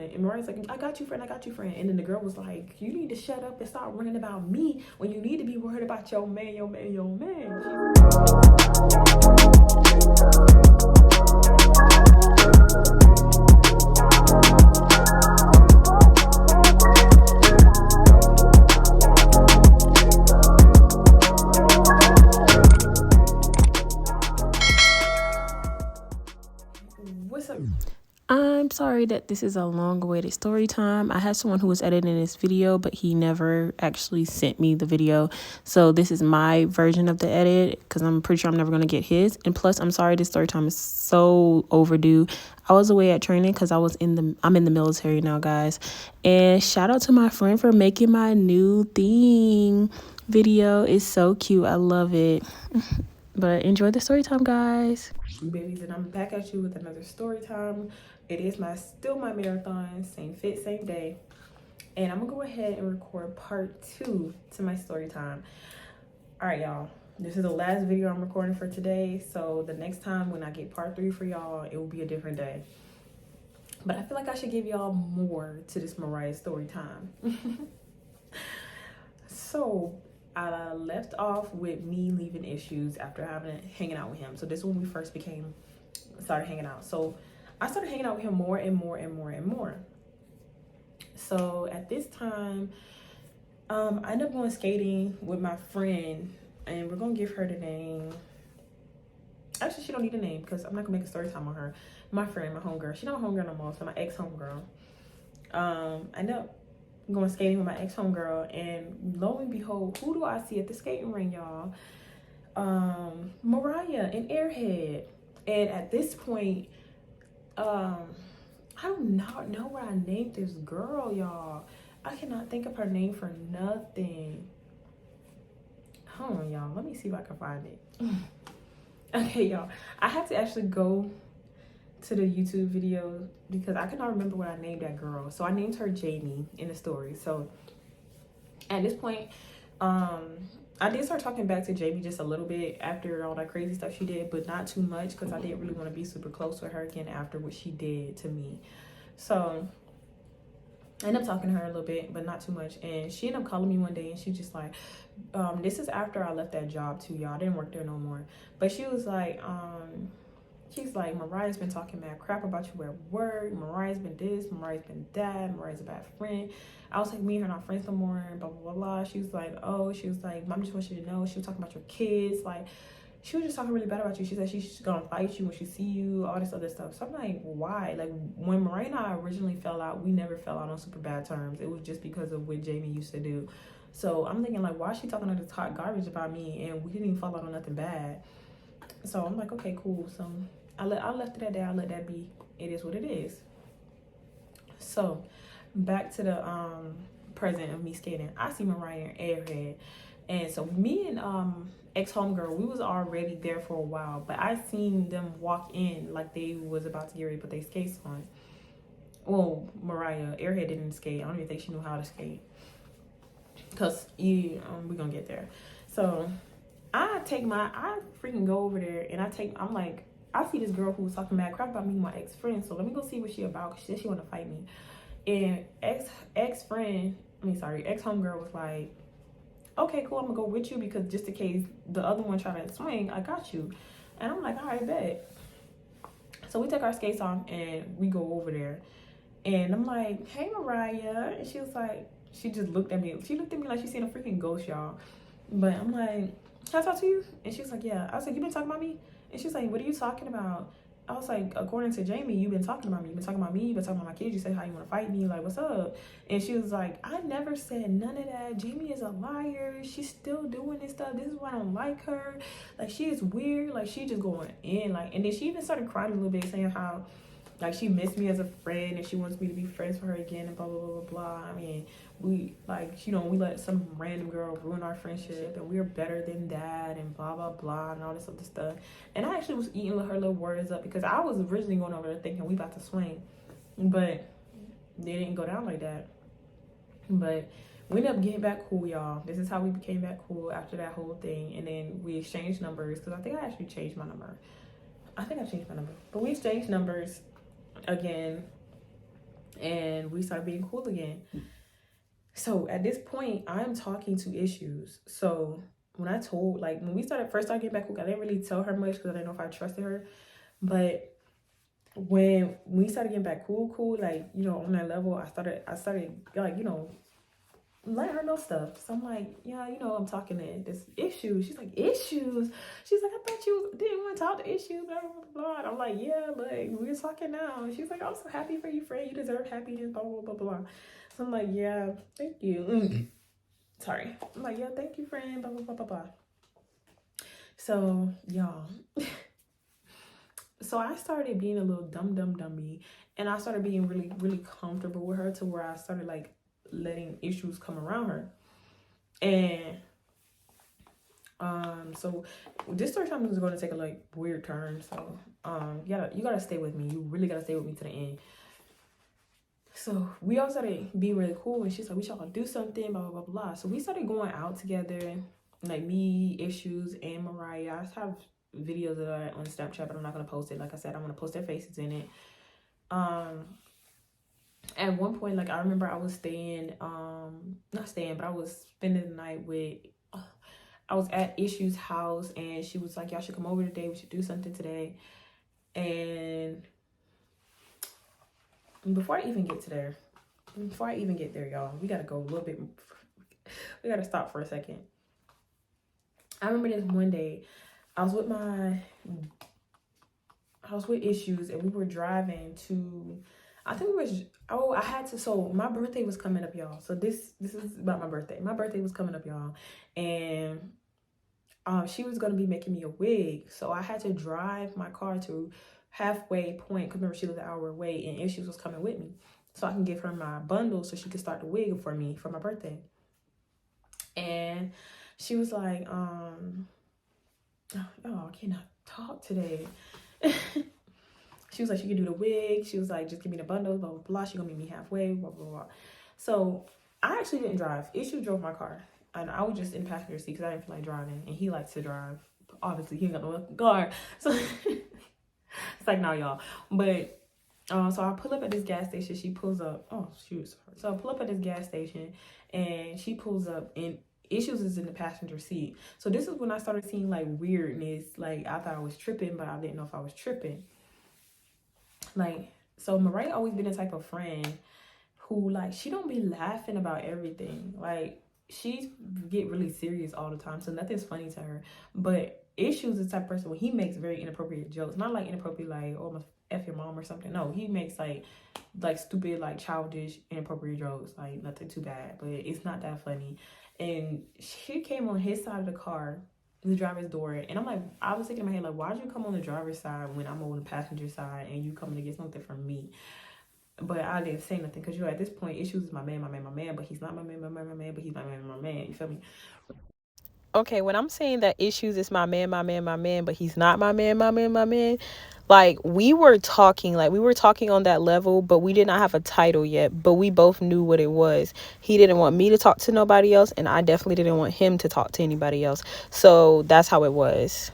friend. And Mariah's like, I got you, friend, I got you, friend. And then the girl was like, you need to shut up and start worrying about me when you need to be worried about your man, your man, your man. What's up? I'm sorry that this is a long-awaited story time. I had someone who was editing this video, but he never actually sent me the video. So this is my version of the edit because I'm pretty sure I'm never going to get his. And plus, I'm sorry, this story time is so overdue. I was away at training because I'm in the military now, guys. And shout out to my friend for making my new theme video. It's so cute. I love it. But enjoy the story time, guys. Babies, and I'm back at you with another story time. It is still my marathon, same fit, same day. And I'm gonna go ahead and record part 2 to my story time. All right, y'all. This is the last video I'm recording for today. So the next time when I get part 3 for y'all, it will be a different day. But I feel like I should give y'all more to this Mariah story time. So I left off with me leaving issues after hanging out with him. So this is when we first started hanging out. So I started hanging out with him more and more and more and more. So at this time, I ended up going skating with my friend, and we're gonna give her the name. Actually, she don't need a name because I'm not gonna make a story time on her. My friend, my homegirl. She not a homegirl no more, so my ex-homegirl. I ended up going skating with my ex-homegirl, and lo and behold, who do I see at the skating ring, y'all? Mariah and Airhead. And at this point, I do not know what I named this girl, y'all. I cannot think of her name for nothing. Hold on, y'all. Let me see if I can find it. Okay, y'all. I had to actually go to the YouTube video because I cannot remember what I named that girl. So I named her Jamie in the story. So at this point, I did start talking back to Jamie just a little bit after all that crazy stuff she did, but not too much because I didn't really want to be super close with her again after what she did to me. So I ended up talking to her a little bit, but not too much. And she ended up calling me one day, and she just like, this is after I left that job too, y'all. I didn't work there no more. But she was like, she's like, Mariah's been talking mad crap about you at work. Mariah's been this, Mariah's been that, Mariah's a bad friend. I was like, me and her not friends no more, and blah, blah, blah, blah. She was like, oh, she was like, Mom just wants you to know. She was talking about your kids. Like, she was just talking really bad about you. She said she's gonna fight you when she see you, all this other stuff. So I'm like, why? Like, when Mariah and I originally fell out, we never fell out on super bad terms. It was just because of what Jamie used to do. So I'm thinking, like, why is she talking all this hot garbage about me, and we didn't even fall out on nothing bad? So I'm like, okay, cool. So I left it at that. I let that be. It is what it is. So back to the present of me skating. I see Mariah and Airhead, and so me and ex-homegirl, we was already there for a while, but I seen them walk in like they was about to get ready to put their skates on. Well, Mariah, Airhead didn't skate. I don't even think she knew how to skate, because we gonna get there. So I freaking go over there, and I'm like, I see this girl who was talking mad crap about me and my ex-friend, so let me go see what she about, because she said she want to fight me. And ex-homegirl was like, okay, cool, I'm gonna go with you, because just in case the other one try to swing, I got you. And I'm like, all right, bet. So we take our skates off, and we go over there. And I'm like, hey, Mariah. And she was like, she just looked at me. She looked at me like she seen a freaking ghost, y'all. But I'm like, can I talk to you? And she was like, yeah. I was like, you been talking about me? And she was like, what are you talking about? I was like, according to Jamie, you've been talking about me. You've been talking about me. You've been talking about my kids. You said how you want to fight me. Like, what's up? And she was like, I never said none of that. Jamie is a liar. She's still doing this stuff. This is why I don't like her. Like, she is weird. Like, she just going in. Like, and then she even started crying a little bit, saying how, like, she missed me as a friend and she wants me to be friends with her again and blah, blah, blah, blah, blah. I mean, we, like, you know, we let some random girl ruin our friendship and we're better than that and blah, blah, blah, and all this other stuff. And I actually was eating her little words up, because I was originally going over there thinking we about to swing, but they didn't go down like that. But we ended up getting back cool, y'all. This is how we became back cool after that whole thing. And then we exchanged numbers, because I think I actually changed my number. I think I changed my number. But we exchanged numbers again. and we started being cool again. So at this point, I'm talking to Issues. So when I told, like, when we first started getting back cool, I didn't really tell her much because I didn't know if I trusted her. But when we started getting back cool, like, you know, on that level, I started like, you know, let her know stuff. So I'm like, yeah, you know, I'm talking to this Issues. She's like, Issues? She's like, I thought you didn't want to talk to Issues, blah, blah, blah. And I'm like, yeah, but we're talking now. And she's like, I'm so happy for you, friend. You deserve happiness, blah, blah, blah, blah. So I'm like, yeah, thank you. Sorry. I'm like, yeah, thank you, friend, blah, blah, blah, blah, blah. So, y'all. So I started being a little dummy. And I started being really, really comfortable with her to where I started, like, letting Issues come around her. And so this story time is going to take a like weird turn. So you gotta stay with me. You really gotta stay with me to the end. So we all started being really cool, and she's like, we should do something, blah blah blah blah. So we started going out together, like me, Issues, and Mariah. I have videos of that on Snapchat, but I'm not gonna post it. Like I said, I'm gonna post their faces in it. At one point, like I remember I was staying, not staying, but I was spending the night with. I was at Issues' house, and she was like, y'all should come over today. We should do something today. And before I even get there, y'all, we got to go a little bit. We got to stop for a second. I remember this one day, I was with Issues, and we were driving to, so my birthday was coming up, y'all. So this is about my birthday. My birthday was coming up, y'all. And she was going to be making me a wig. So I had to drive my car to halfway point, because remember she was an hour away, and Issues was coming with me. So I can give her my bundle so she could start the wig for me for my birthday. And she was like, oh, I cannot talk today. She was like, she could do the wig. She was like, just give me the bundle, blah, blah, blah. She gonna meet me halfway, blah, blah, blah. So I actually didn't drive. Issue drove my car. And I was just in the passenger seat because I didn't feel like driving. And he likes to drive. Obviously, he ain't got no car. So it's like, nah, y'all. But so I pull up at this gas station. She pulls up. Oh, shoot. So I pull up at this gas station, and she pulls up, and Issues is in the passenger seat. So this is when I started seeing like weirdness. Like I thought I was tripping, but I didn't know if I was tripping. Like, so Mariah always been the type of friend who, like, she don't be laughing about everything. Like, she get really serious all the time, so nothing's funny to her. But Issues is the type of person when he makes very inappropriate jokes. Not like inappropriate, like, oh, I'm gonna F your mom or something. No, he makes like stupid, like childish, inappropriate jokes. Like, nothing too bad, but it's not that funny. And she came on his side of the car, the driver's door, and I'm like, I was thinking in my head, like, why'd you come on the driver's side when I'm on the passenger side and you coming to get something from me? But I didn't say nothing because, you know, at this point, Issues is my man, but he's not my man, but he's my man. You feel me? Okay, when I'm saying that Issues is my man, but he's not my man, like we were talking on that level, but we did not have a title yet, but we both knew what it was. He didn't want me to talk to nobody else, and I definitely didn't want him to talk to anybody else. So that's how it was.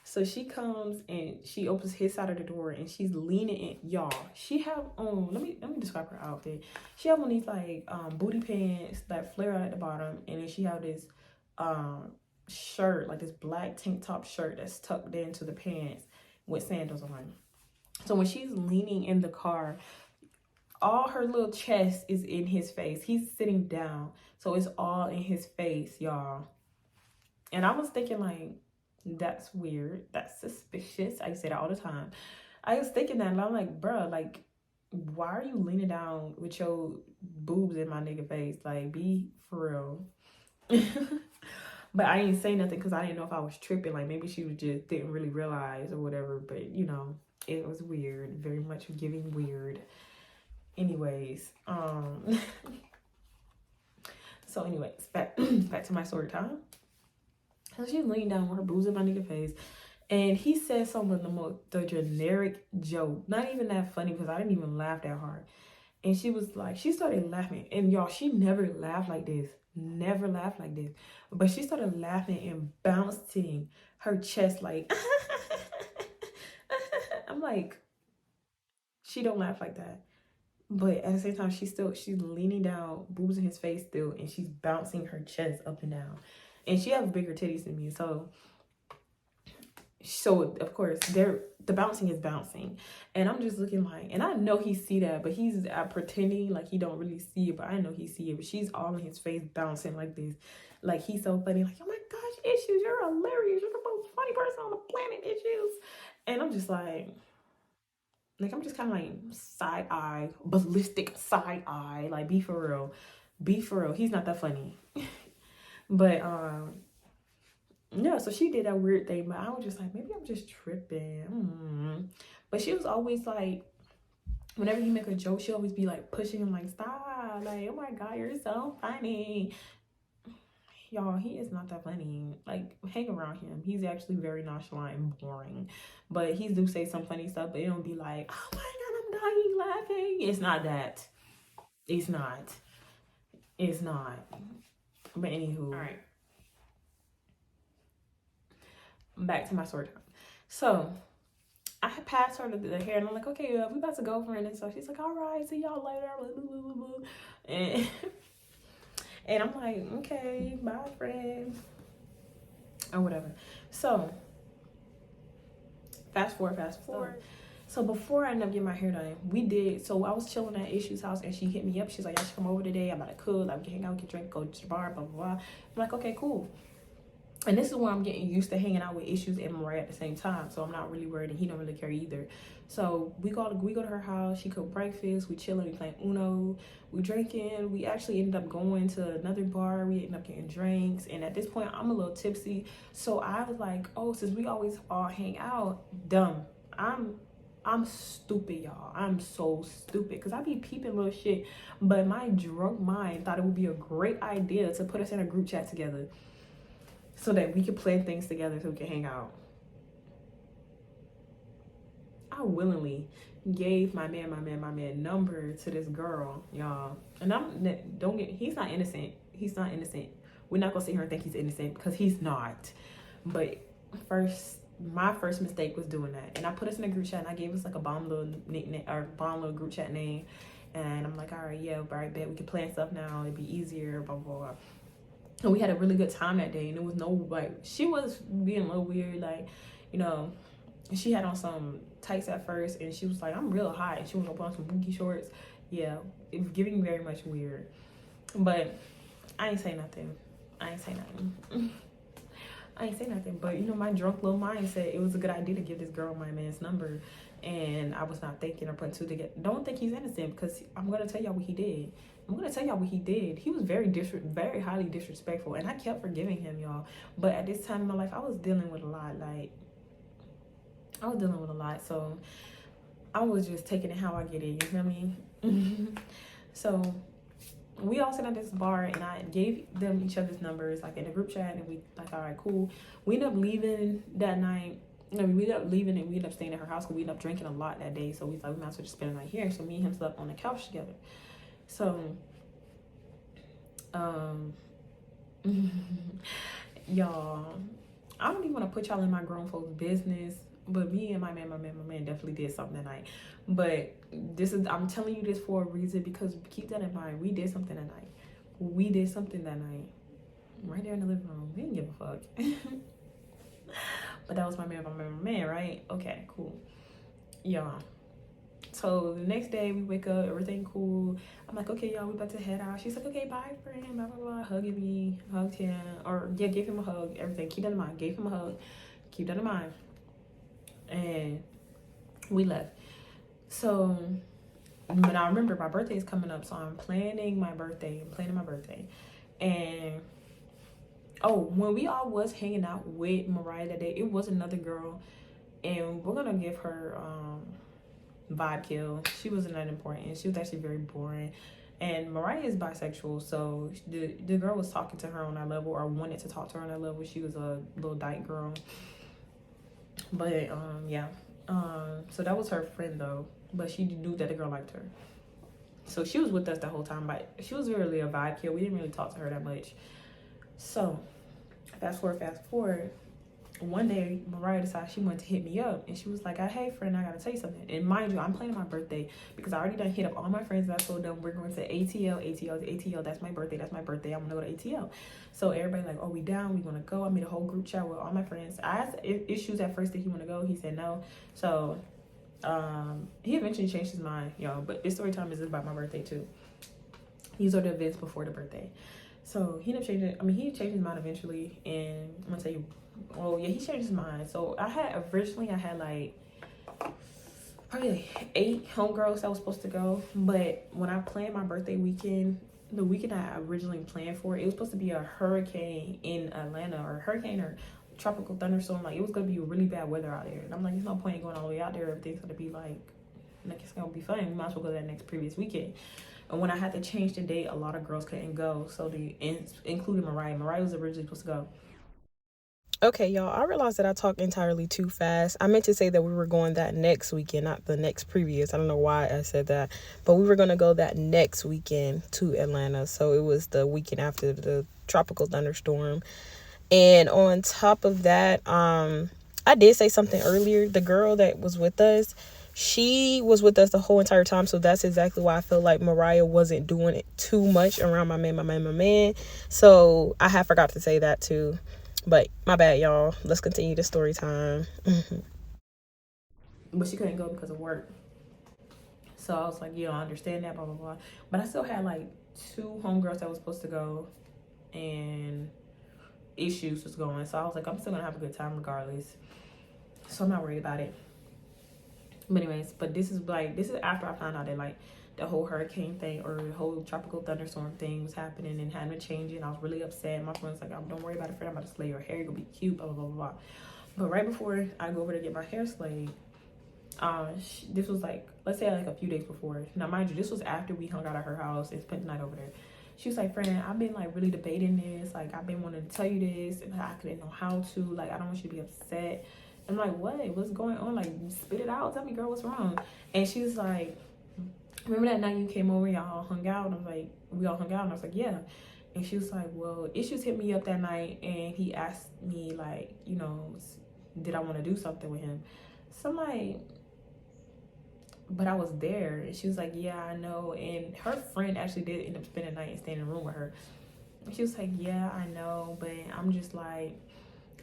So she comes and she opens his side of the door, and she's leaning in. Y'all, she have on, let me describe her outfit. She have on these like booty pants that flare out at the bottom, and then she have this shirt, like this black tank top shirt that's tucked into the pants with sandals on. So when she's leaning in the car, all her little chest is in his face. He's sitting down, so it's all in his face, y'all. And I was thinking, like, that's weird. That's suspicious. I say that all the time. I was thinking that, and I'm like, bruh, like, why are you leaning down with your boobs in my nigga face? Like, be for real. But I didn't say nothing because I didn't know if I was tripping. Like, maybe she was just didn't really realize or whatever. But, you know, it was weird. Very much giving weird. Anyways, so anyways, back to my story time. So she's leaning down with her boobs in my nigga face. And he said some of the generic joke. Not even that funny because I didn't even laugh that hard. And she was like, she started laughing. And y'all, she never laughed like this. Never laughed like this. But she started laughing and bouncing her chest like, I'm like, She don't laugh like that. But at the same time, she's leaning down, boobs in his face still, and she's bouncing her chest up and down. And she has bigger titties than me, so of course the bouncing is bouncing, and I'm just looking like, and I know he see that, but he's pretending like he don't really see it, but I know he see it. But she's all in his face bouncing like this, like he's so funny, like, oh my gosh, Issues, you're hilarious, you're the most funny person on the planet, Issues. And I'm just like I'm just kind of like side eye, ballistic side eye, like be for real, he's not that funny. But yeah, so she did that weird thing, but I was just like, maybe I'm just tripping. But she was always like, whenever you make a joke, she always be like pushing him, like, stop, like, oh my god, you're so funny. Y'all, he is not that funny. Like, hang around him, he's actually very nonchalant and boring. But he do say some funny stuff, but it don't be like, oh my god, I'm dying laughing. It's not that. It's not. But anywho, all right, back to my story time. So I had passed her the hair, and I'm like, okay, we about to go, friend. And so she's like, all right, see y'all later. And I'm like, okay, bye, friend, or whatever. So fast forward. So before I ended up getting my hair done, so I was chilling at Issue's house, and she hit me up. She's like, I should come over today. I'm about to cook. I'm hang out, get drink, go to the bar, blah, blah, blah. I'm like, okay, cool. And this is where I'm getting used to hanging out with Issues and Mariah at the same time. So I'm not really worried, and he don't really care either. So we go to her house. She cooked breakfast. We chilling. We playing Uno. We drinking. We actually ended up going to another bar. We ended up getting drinks. And at this point, I'm a little tipsy. So I was like, oh, since we always all hang out, dumb. I'm stupid, y'all. I'm so stupid because I be peeping little shit. But my drunk mind thought it would be a great idea to put us in a group chat together, so that we could plan things together, so we could hang out. I willingly gave my man number to this girl, y'all. And he's not innocent. We're not gonna sit here and think he's innocent, because he's not. But my first mistake was doing that. And I put us in a group chat, and I gave us like a bomb little nickname, or bomb little group chat name. And I'm like, all right, yeah, all right, bet we can plan stuff now. It'd be easier, blah, blah, blah. And we had a really good time that day, and there was no, like, she was being a little weird, like, you know, she had on some tights at first, and she was like, I'm real hot, and she was on some booty shorts. Yeah, it was giving very much weird. But I ain't say nothing. But, you know, my drunk little mind said it was a good idea to give this girl my man's number, and I was not thinking or putting two together. Don't think he's innocent, because I'm going to tell y'all what he did. He was very highly disrespectful, and I kept forgiving him, y'all. But at this time in my life, I was dealing with a lot. So I was just taking it how I get it, you feel me? So we all sat at this bar, and I gave them each other's numbers, like, in a group chat, and we like, all right, cool. We ended up leaving that night. We ended up leaving, and we ended up staying at her house, because we ended up drinking a lot that day. So we thought we might as well just spend the night here. So me and him slept on the couch together. So, y'all, I don't even want to put y'all in my grown folks' business, but me and my man definitely did something that night. But I'm telling you this for a reason, because keep that in mind. We did something that night. Right there in the living room. We didn't give a fuck. But that was my man, right? Okay, cool. Y'all. So the next day we wake up, everything cool. I'm like, okay, y'all, we about to head out. She's like, okay, bye, friend, blah, blah, blah. Hugging me, hugged him, or yeah, gave him a hug, everything. Keep that in mind. Gave him a hug. Keep that in mind. And we left. So, but I remember my birthday is coming up, so I'm planning my birthday. And when we all was hanging out with Mariah that day, it was another girl, and we're gonna give her vibe kill. She wasn't that important. She was actually very boring. And Mariah is bisexual, so the girl was talking to her on that level, or wanted to talk to her on that level. She was a little dyke girl. But yeah. So that was her friend though, but she knew that the girl liked her. So she was with us the whole time, but she was really a vibe kill. We didn't really talk to her that much. So fast forward. one day Mariah decided she wanted to hit me up, and she was like, hey friend, I gotta tell you something. And mind you, I'm planning my birthday because I already done hit up all my friends, and I told them we're going to ATL, that's my birthday, I'm gonna go to ATL. So everybody like, oh, we down, we gonna go. I made a whole group chat with all my friends. I asked Issues at first, did he want to go? He said no. So he eventually changed his mind, y'all. But this story time is about my birthday too. These are the events before the birthday. So he changed his mind eventually, and I'm gonna tell you, oh yeah, he changed his mind. So I had like probably like 8 homegirls that was supposed to go, but when I planned my birthday weekend, the weekend I originally planned for, it was supposed to be a hurricane in Atlanta, or hurricane or tropical thunderstorm. Like, it was gonna be really bad weather out there, and I'm like, there's no point in going all the way out there. Everything's gonna be like it's gonna be fun. We might as well go that next previous weekend. And when I had to change the date, a lot of girls couldn't go, so including Mariah. Mariah was originally supposed to go. Okay, y'all, I realized that I talked entirely too fast. I meant to say that we were going that next weekend, not the next previous. I don't know why I said that, but we were going to go that next weekend to Atlanta. So it was the weekend after the tropical thunderstorm. And on top of that, I did say something earlier. The girl that was with us, she was with us the whole entire time. So that's exactly why I feel like Mariah wasn't doing it too much around my man. So I had forgot to say that too. But my bad, y'all. Let's continue the story time. But she couldn't go because of work. So I was like, yeah, I understand that, blah, blah, blah. But I still had like 2 homegirls that was supposed to go, and Issues was going. So I was like, I'm still gonna have a good time regardless. So I'm not worried about it. But anyways, this is after I found out that like the whole hurricane thing or the whole tropical thunderstorm thing was happening and having to change it. And I was really upset. My friend's like, don't worry about it, friend. I'm about to slay your hair. You're gonna be cute, blah, blah, blah, blah. But right before I go over to get my hair slayed, this was like, let's say like a few days before. Now, mind you, this was after we hung out at her house and spent the night over there. She was like, friend, I've been like really debating this. Like, I've been wanting to tell you this, and I didn't know how to. Like, I don't want you to be upset. I'm like, what's going on? Like, spit it out. Tell me, girl, what's wrong? And she was like, remember that night you came over, y'all hung out? And I was like, we all hung out. And I was like, yeah. And she was like, well, Issues hit me up that night, and he asked me, like, you know, did I want to do something with him? So I'm like, but I was there. And she was like, yeah, I know. And her friend actually did end up spending the night and staying in the room with her. And she was like, yeah, I know. But I'm just like,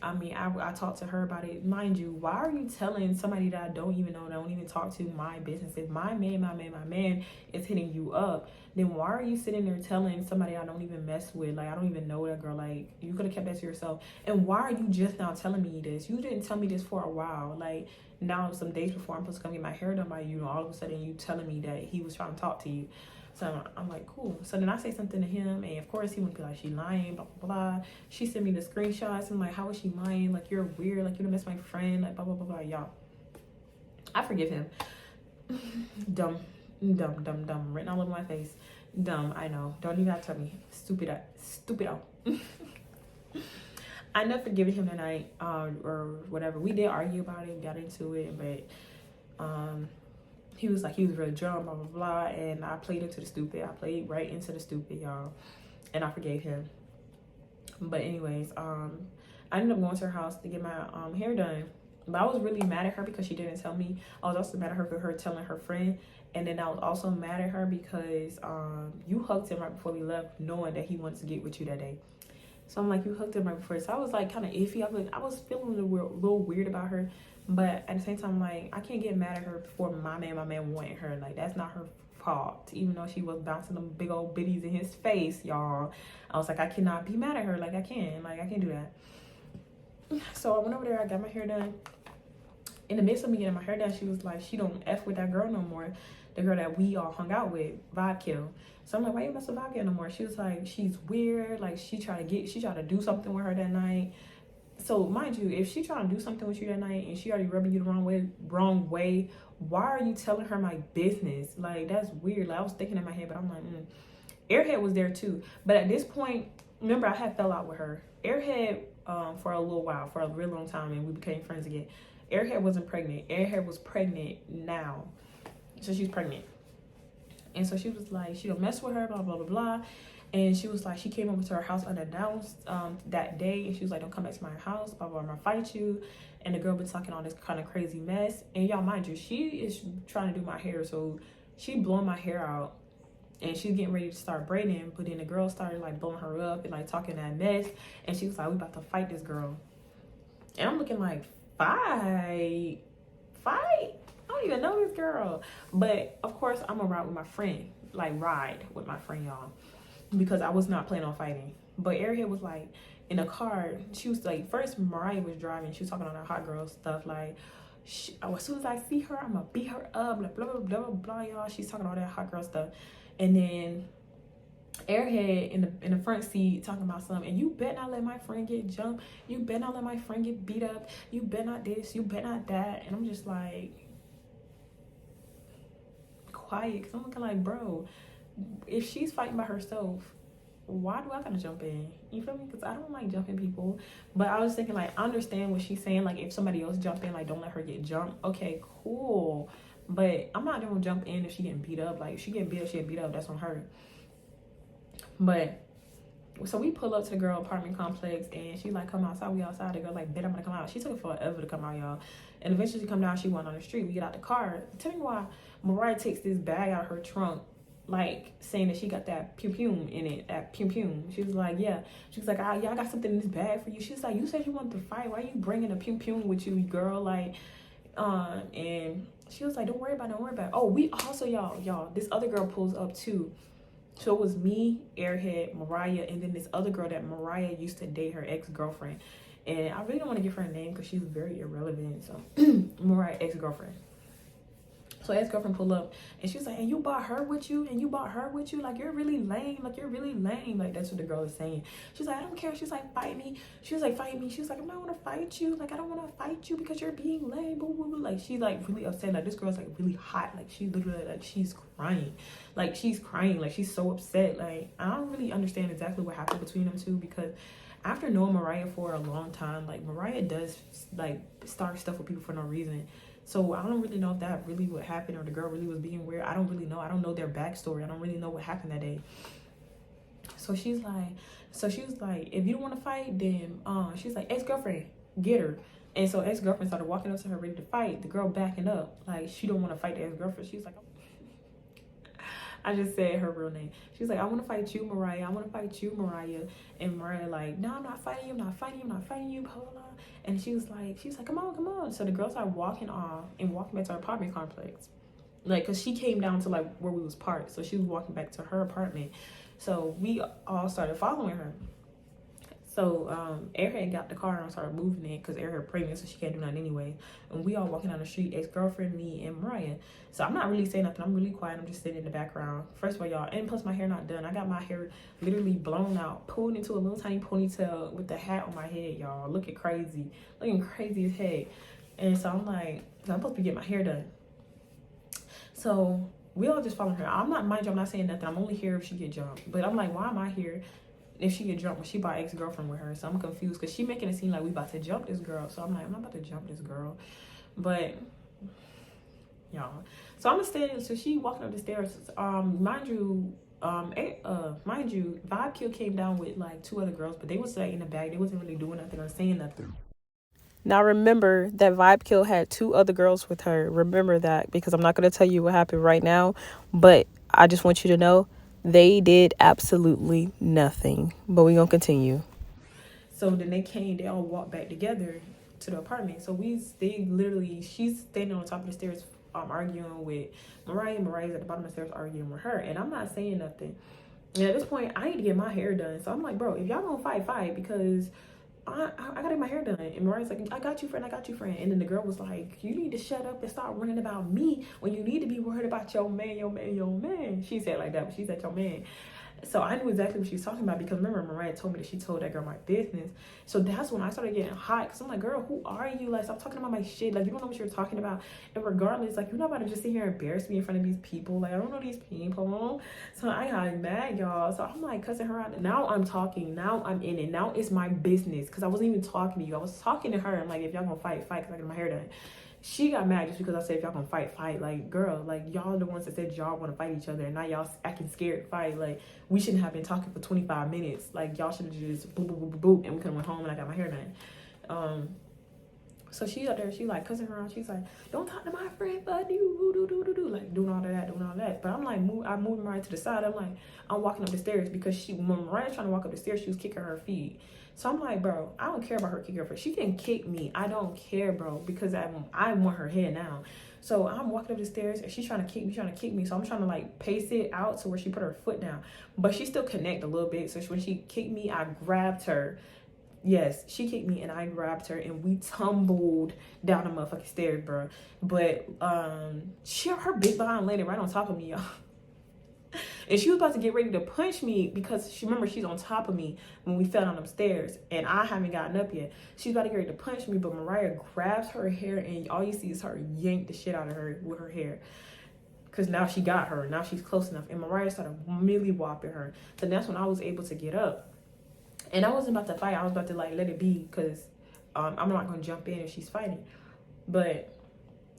I talked to her about it. Mind you, why are you telling somebody that I don't even know, that I don't even talk to, my business? If my man is hitting you up, then why are you sitting there telling somebody I don't even mess with? Like, I don't even know that girl. Like, you could have kept that to yourself. And why are you just now telling me this? You didn't tell me this for a while. Like, now some days before I'm supposed to come get my hair done by you, and all of a sudden you telling me that he was trying to talk to you. So I'm like, cool. So then I say something to him, and of course he would be like, she lying, blah, blah, blah. She sent me the screenshots. I'm like, how is she lying? Like, you're weird. Like, you done mess my friend. Like, blah, blah, blah, blah. Y'all, I forgive him. Dumb. Written all over my face. Dumb, I know. Don't even have to tell me. Stupid. I never forgiven him tonight, or whatever. We did argue about it, got into it, but he was really drunk, blah, blah, blah, and I played into the stupid. I played right into the stupid, y'all, and I forgave him. But anyways, I ended up going to her house to get my hair done. But I was really mad at her because she didn't tell me. I was also mad at her for her telling her friend. And then I was also mad at her because you hugged him right before we left, knowing that he wanted to get with you that day. So I'm like, you hugged him right before. So I was like kind of iffy. I was feeling a little weird about her. But at the same time, like, I can't get mad at her for my man wanting her. Like, that's not her fault. Even though she was bouncing them big old bitties in his face, y'all. I was like, I cannot be mad at her. Like, I can't do that. So I went over there. I got my hair done. In the midst of me getting my hair done, she was like, she don't F with that girl no more. The girl that we all hung out with, Vibe Kill. So I'm like, why you mess with Vibe Kill no more? She was like, she's weird. Like, she tried to do something with her that night. So mind you, if she trying to do something with you that night and she already rubbing you the wrong way, why are you telling her my business? Like, that's weird. Like, I was thinking in my head, but I'm like, Airhead was there too. But at this point, remember, I had fell out with her. Airhead, for a little while, for a real long time, and we became friends again. Airhead wasn't pregnant. Airhead was pregnant now. So she's pregnant. And so she was like, she don't mess with her, blah, blah, blah, blah. And she was like, she came over to her house unannounced that day, and she was like, don't come back to my house, blah, blah, I'm gonna fight you. And the girl been talking all this kind of crazy mess. And y'all, mind you, she is trying to do my hair, so she blowing my hair out, and she's getting ready to start braiding, but then the girl started like blowing her up and like talking that mess, and she was like, we about to fight this girl. And I'm looking like, fight? I don't even know this girl. But of course I'm gonna ride with my friend, y'all, because I was not planning on fighting. But Airhead was like in the car, she was like, first Mariah was driving, she was talking on her hot girl stuff, like, as soon as I see her, I'm gonna beat her up, blah blah blah blah blah, y'all. She's talking all that hot girl stuff. And then Airhead in the front seat talking about something, and you better not let my friend get jumped, you better not let my friend get beat up, you better not this, you better not that. And I'm just like, quiet, because I'm looking like, bro, if she's fighting by herself, why do I gotta jump in? You feel me? Because I don't like jumping people. But I was thinking, like, I understand what she's saying, like, if somebody else jump in, like, don't let her get jumped. Okay, cool. But I'm not gonna jump in if she getting beat up. Like, if she getting beat up, she get beat up, that's on her. But so we pull up to the girl apartment complex, and she like, come outside. We outside. The girl like, bet I'm gonna come out. She took it forever to come out, y'all. And eventually she come down. She went on the street. We get out the car. Tell me why Mariah takes this bag out of her trunk, like saying that she got that pew in it. That pew. She was like, yeah. She was like, I got something in this bag for you. She was like, you said you wanted to fight. Why are you bringing a pew with you, girl? Like, and she was like, don't worry about it. Oh, we also, y'all, this other girl pulls up too. So it was me, Airhead, Mariah, and then this other girl that Mariah used to date, her ex-girlfriend. And I really don't want to give her a name because she's very irrelevant. So Mariah, ex-girlfriend. So ex-girlfriend pulled up, and she was like, and you brought her with you? And you brought her with you? Like, you're really lame. Like, you're really lame. Like, that's what the girl is saying. She's like, I don't care. She's like, fight me. She was like, fight me. She was like, I'm not going to fight you. Like, I don't want to fight you because you're being lame. Boo, boo, boo. Like, she's like really upset. Like, this girl's like really hot. Like, she literally, like, she's crying. Like, she's crying. Like, she's so upset. Like, I don't really understand exactly what happened between them two, because after knowing Mariah for a long time, like, Mariah does, like, start stuff with people for no reason. So I don't really know if that really what happened or the girl really was being weird. I don't really know. I don't know their backstory. I don't really know what happened that day. So she was like, if you don't want to fight, then she's like, ex-girlfriend, get her. And so ex-girlfriend started walking up to her ready to fight. The girl backing up, like, she don't want to fight the ex-girlfriend. She's like, I just said her real name. She's like, I want to fight you, Mariah. I want to fight you, Mariah. And Mariah like, no, I'm not fighting you. I'm not fighting you. I'm not fighting you. Blah, blah, blah. And she was like, come on. So the girls started walking off and walking back to our apartment complex. Like, because she came down to, like, where we was parked. So she was walking back to her apartment. So we all started following her. So Airhead got the car and started moving it because Airhead pregnant, so she can't do nothing anyway. And we all walking down the street, ex-girlfriend, me, and Mariah. So I'm not really saying nothing. I'm really quiet. I'm just sitting in the background. First of all, y'all, and plus my hair not done. I got my hair literally blown out, pulled into a little tiny ponytail with the hat on my head, y'all. Looking crazy as heck. And so I'm like, I'm supposed to be getting my hair done. So we all just following her. I'm not saying nothing. I'm only here if she get jumped. But I'm like, why am I here if she get jumped when she brought ex-girlfriend with her? So I'm confused because she making it seem like we about to jump this girl. So I'm like, I'm not about to jump this girl. But y'all, so I'm gonna stay. So she walking up the stairs. Mind you, Vibe Kill came down with like 2 other girls, but they was like in the back. They wasn't really doing nothing or saying nothing. Now remember that Vibe Kill had 2 other girls with her. Remember that, because I'm not gonna tell you what happened right now, but I just want you to know they did absolutely nothing. But we're gonna continue. So then they all walked back together to the apartment. So she's standing on top of the stairs arguing with Mariah. Mariah's at the bottom of the stairs arguing with her. And I'm not saying nothing. And at this point, I need to get my hair done. So I'm like, bro, if y'all gonna fight, because I gotta get my hair done. And Mariah's like, I got you, friend. And then the girl was like, you need to shut up and stop worrying about me when you need to be worried about your man. She said like that, but she said your man. So I knew exactly what she was talking about, because remember Mariah told me that she told that girl my business. So that's when I started getting hot, because I'm like, girl, who are you? Like, stop talking about my shit. Like, you don't know what you're talking about. And regardless, like, you're not about to just sit here and embarrass me in front of these people. Like, I don't know these people. So I got mad, y'all. So I'm like cussing her out. Now I'm talking. Now I'm in it. Now it's my business, because I wasn't even talking to you. I was talking to her. I'm like, if y'all gonna fight, because I got my hair done. She got mad just because I said if y'all gonna fight. Like, girl, like y'all are the ones that said y'all want to fight each other, and now y'all acting scared to fight. Like, we shouldn't have been talking for 25 minutes. Like, y'all should have just boop, boop, boop, boop, boop, and we could have went home and I got my hair done. So she up there, she like cussing her out. She's like, don't talk to my friend, but do, like doing all that. But I'm like, I moved Mariah to the side. I'm like, I'm walking up the stairs because when Mariah's trying to walk up the stairs, she was kicking her feet. So I'm like, bro, I don't care about her kicking her feet. She can kick me. I don't care, bro, because I want her head now. So I'm walking up the stairs and she's trying to kick me. So I'm trying to like pace it out to where she put her foot down, but she still connect a little bit. So when she kicked me, I grabbed her. Yes, she kicked me and I grabbed her and we tumbled down the motherfucking stairs, bro. But her big behind landed right on top of me, y'all. And she was about to get ready to punch me because she's on top of me when we fell down them stairs and I haven't gotten up yet. She's about to get ready to punch me, but Mariah grabs her hair and all you see is her yank the shit out of her with her hair. Because now she got her. Now she's close enough. And Mariah started really whopping her. So that's when I was able to get up. And I wasn't about to fight. I was about to like let it be because I'm not gonna jump in if she's fighting. But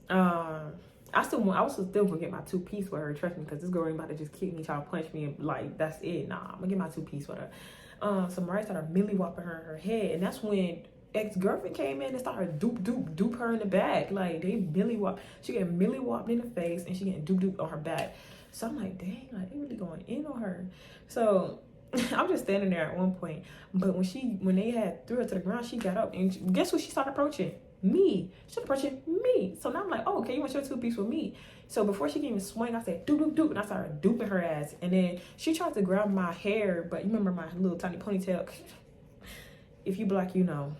I was still gonna get my 2-piece with her. Trust me, because this girl ain't about to just kick me, try to punch me, and like that's it. Nah, I'm gonna get my 2-piece with her. So Mariah started milli whopping her in her head, and that's when ex-girlfriend came in and started doop her in the back. Like they milli whop. She getting milli whopped in the face, and she getting doop on her back. So I'm like, dang, like they really going in on her. So I'm just standing there at one point, but when they had threw her to the ground, she got up and guess who she started approaching? Me. She started approaching me. So now I'm like, oh, okay, you want your 2-piece with me? So before she can even swing, I said doop, and I started dooping her ass. And then she tried to grab my hair, but you remember my little tiny ponytail? If you black, you know.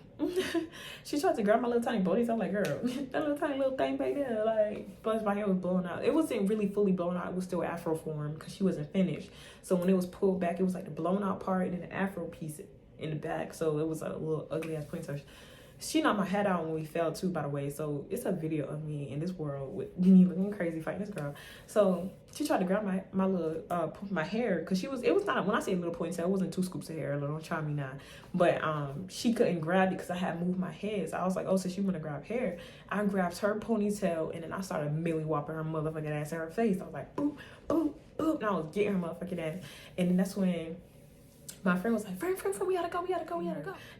She tried to grab my little tiny ponytail. I'm like, girl, that little tiny little thing back there, like, plus my hair was blown out. It wasn't really fully blown out. It was still afro form because she wasn't finished. So when it was pulled back, it was like the blown out part and then the afro piece in the back. So it was a little ugly ass ponytail. She knocked my head out when we fell too, by the way. So it's a video of me in this world with me looking crazy fighting this girl. So she tried to grab my little my hair because it was not, when I say little ponytail, it wasn't 2 scoops of hair. Don't try me now. But she couldn't grab it because I had moved my head. So I was like, oh, so she want to grab hair. I grabbed her ponytail and then I started milli whopping her motherfucking ass in her face. I was like, boop, boop, boop, and I was getting her motherfucking ass. And then that's when my friend was like, friend, we gotta go.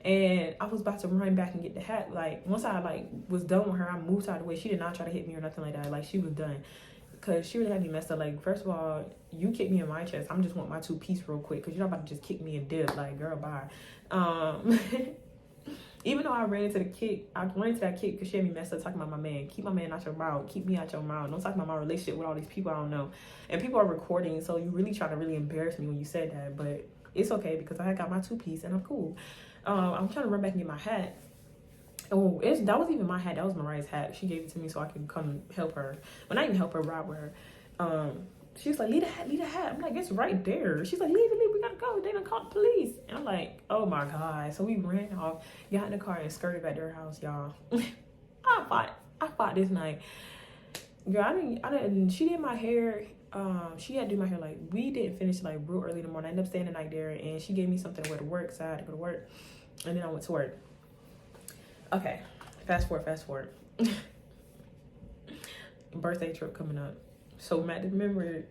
And I was about to run back and get the hat. Like, once I, like, was done with her, I moved out of the way. She did not try to hit me or nothing like that. Like, she was done. Because she really had me messed up. Like, first of all, you kicked me in my chest. I'm just want my 2-piece real quick. Because you're not about to just kick me and dip. Like, girl, bye. Even though I ran into that kick because she had me messed up talking about my man. Keep my man out your mouth. Keep me out your mouth. Don't talk about my relationship with all these people I don't know. And people are recording, so you really try to really embarrass me when you said that. But it's okay because I got my 2-piece and I'm cool. I'm trying to run back and get my hat. Oh, that wasn't even my hat. That was Mariah's hat. She gave it to me so I could come help her. Well, not even help her, ride with her. She's like, leave the hat. I'm like, it's right there. She's like, leave it, we gotta go. They done called the police. And I'm like, oh my God. So we ran off, got in the car and skirted back to her house, y'all. I fought this night. Girl, I didn't, she did my hair. She had to do my hair, like, we didn't finish like real early in the morning. I ended up staying the night there and she gave me something to wear to work, so I had to go to work. And then I went to work. Okay, fast forward. Birthday trip coming up. So remember,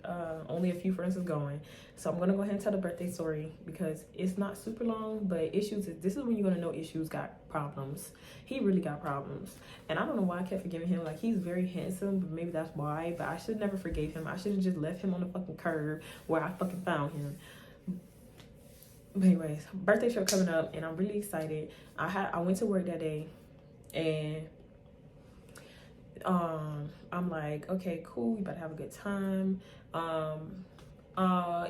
only a few friends is going. So I'm gonna go ahead and tell the birthday story because it's not super long, but this is when you're gonna know Issues got problems. He really got problems. And I don't know why I kept forgiving him. Like, he's very handsome, but maybe that's why. But I should never forgave him. I should have just left him on the fucking curb where I fucking found him. But anyways, birthday trip coming up and I'm really excited. I went to work that day and I'm like, okay, cool, we about to have a good time.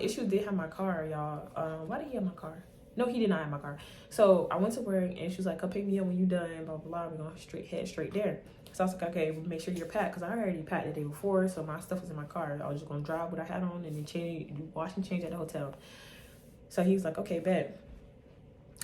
Issues did have my car, y'all. Why did he have my car? No, he did not have my car. So I went to work and she was like, come pick me up when you done, blah blah blah. We're gonna head straight there. So I was like, okay, make sure you're packed, because I already packed the day before, so my stuff was in my car. I was just gonna drive what I had on and then wash and change at the hotel. So he was like, okay, bet.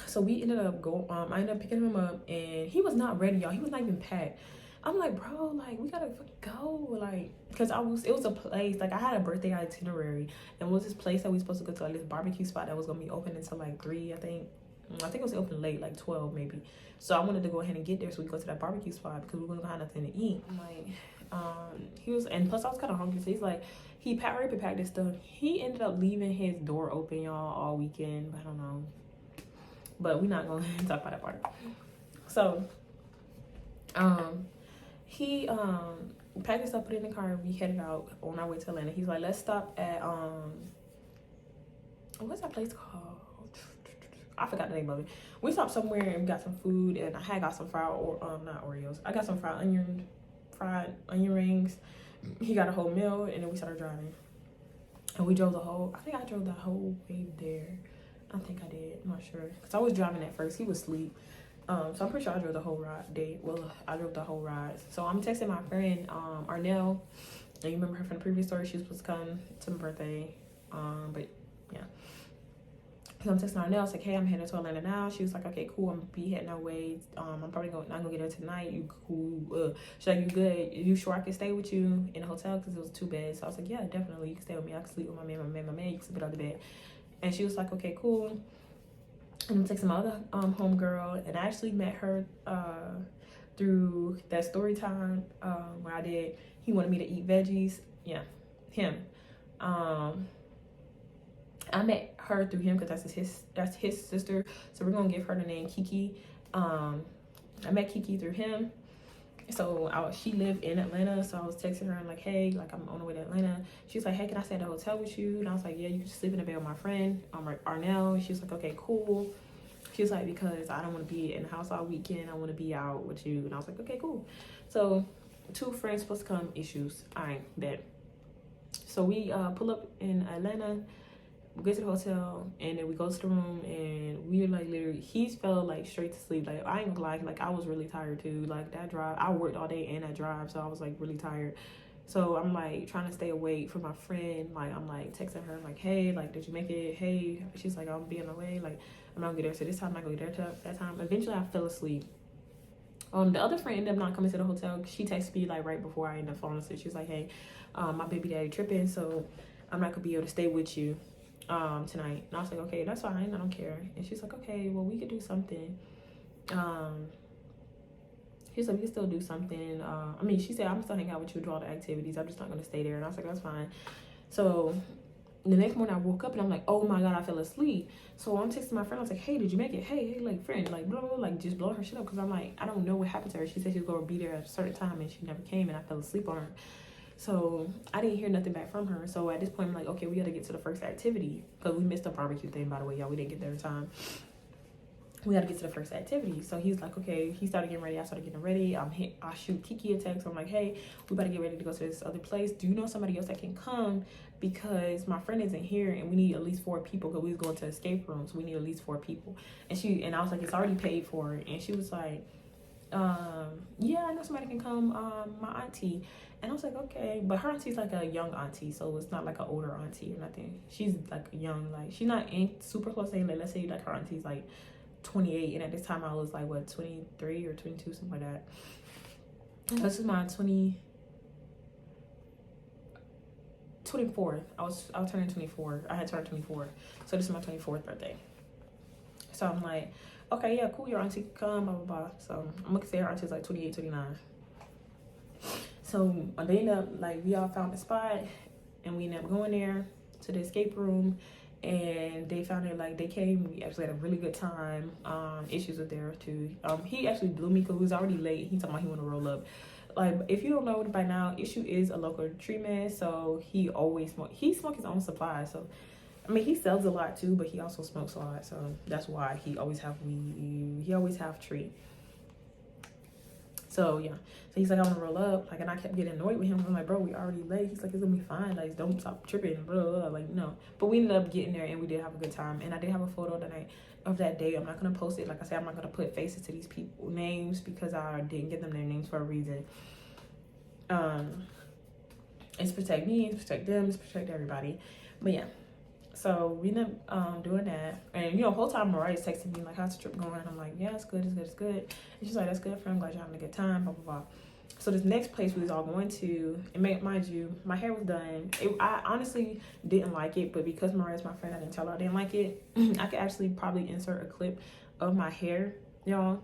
So we ended up I ended up picking him up and he was not ready, y'all. He was not even packed. I'm like, bro, like, we gotta go, like, because it was a place, like, I had a birthday itinerary, and it was this place that we supposed to go to, like, this barbecue spot that was gonna be open until like 3, I think. I think it was open late, like 12 maybe. So I wanted to go ahead and get there so we go to that barbecue spot because we weren't gonna have nothing to eat. I'm like, he was, and plus I was kind of hungry, so he's like, he packed his stuff. He ended up leaving his door open, y'all, all weekend. I don't know, but we're not gonna talk about that part. So, he packed his stuff, put it in the car, and we headed out on our way to Atlanta. He's like, let's stop at what's that place called? I forgot the name of it. We stopped somewhere and we got some food, and I had got some not Oreos. I got some fried onion rings. He got a whole meal, and then we started driving. And we drove I think I drove the whole way there. I think I did. I'm not sure. Because I was driving at first. He was asleep. So I'm pretty sure I drove the whole ride. I drove the whole ride. So I'm texting my friend, Arnell. And you remember her from the previous story? She was supposed to come to my birthday. But yeah. So I'm texting Arnell. I was like, hey, I'm heading to Atlanta now. She was like, okay, cool. I'm gonna be heading our way. I'm probably not gonna get there tonight. You cool? She's like, you good? You sure I can stay with you in the hotel? Because it was 2 beds. So I was like, yeah, definitely. You can stay with me. I can sleep with my man. You can sleep on the bed. And she was like, okay, cool. And I'm texting my other homegirl, and I actually met her through that StoryTime where I did. He wanted me to eat veggies. Yeah, him. I met her through him because that's his sister. So we're gonna give her the name Kiki. I met Kiki through him. So she lived in Atlanta, so I was texting her. I'm like, hey, like I'm on the way to Atlanta. She's like, hey, can I stay at the hotel with you? And I was like, yeah, you can just sleep in the bed with my friend, Arnell. And she was like, okay, cool. She was like, because I don't want to be in the house all weekend. I want to be out with you. And I was like, okay, cool. So 2 friends supposed to come, issues. All right, bet. So we pull up in Atlanta. We get to the hotel, and then we go to the room, and we like literally, he fell like straight to sleep. Like, I ain't gonna lie, like I was really tired too. Like that drive, I worked all day and that drive, so I was like really tired. So I'm like trying to stay awake for my friend. Like I'm like texting her, like, hey, like did you make it? Hey, she's like, I'll be on the way. Like I'm not gonna get there. So this time I'm not gonna get there that time. Eventually I fell asleep. The other friend ended up not coming to the hotel. She texted me like right before I ended up falling asleep. She was like, hey, my baby daddy tripping, so I'm not gonna be able to stay with you tonight. And I was like, okay, that's fine, I don't care. And she's like, okay, well, we could do something. She's like, we can still do something. She said, I'm still hanging out with you, do all the activities, I'm just not gonna stay there. And I was like, that's fine. So the next morning I woke up and I'm like, oh my god, I fell asleep. So I'm texting my friend. I was like, hey, did you make it? Hey, like friend, like blah, blah, blah, like just blowing her shit up because I'm like, I don't know what happened to her. She said she was gonna be there at a certain time and she never came, and I fell asleep on her. So I didn't hear nothing back from her. So at this point I'm like, okay, we gotta get to the first activity because we missed the barbecue thing, by the way, y'all. We didn't get there in time. We gotta get to the first activity. So he's like, okay. He started getting ready. I started getting ready. I shoot Kiki a text. I'm like, hey, we better get ready to go to this other place. Do you know somebody else that can come? Because my friend isn't here and we need at least 4 people because we was going to escape room. So we need at least 4 people. And I was like, it's already paid for. And she was like, yeah, I know somebody can come, my auntie. And I was like, okay. But her auntie's like a young auntie, so it's not like an older auntie or nothing. She's like young, like she's not super close to like, let's say like her auntie's like 28, and at this time I was like what, 23 or 22, something like that. This is my 24th. I was turning 24. I had turned 24, so this is my 24th birthday. So I'm like, okay, yeah, cool, your auntie can come, blah blah blah. So I'm gonna say her auntie's like 28, 29. So they end up, like, we all found a spot and we ended up going there to the escape room, and they found it, like, they came, we actually had a really good time. Issues were there too. He actually blew me because we was already late. He talking about he want to roll up. Like, if you don't know by now, Issue is a local treatment, so he always smokes his own supply. So I mean, he sells a lot too, but he also smokes a lot, so that's why he always have weed. He always have tree. So yeah, so he's like, I want to roll up, like, and I kept getting annoyed with him. I'm like, bro, we already late. He's like, it's gonna be fine, like, don't stop tripping, blah, blah, blah. Like, no. But we ended up getting there and we did have a good time. And I did have a photo of that day. I'm not gonna post it. Like I said, I'm not gonna put faces to these people names because I didn't give them their names for a reason. It's protect me, it's protect them, it's protect everybody. But yeah. So we ended up doing that. And, you know, the whole time Mariah's texting me, like, how's the trip going? And I'm like, yeah, it's good, it's good, it's good. And she's like, that's good, friend. I'm glad you're having a good time, blah, blah, blah. So this next place we was all going to, and mind you, my hair was done. I honestly didn't like it, but because Mariah's my friend, I didn't tell her I didn't like it. I could actually probably insert a clip of my hair, y'all.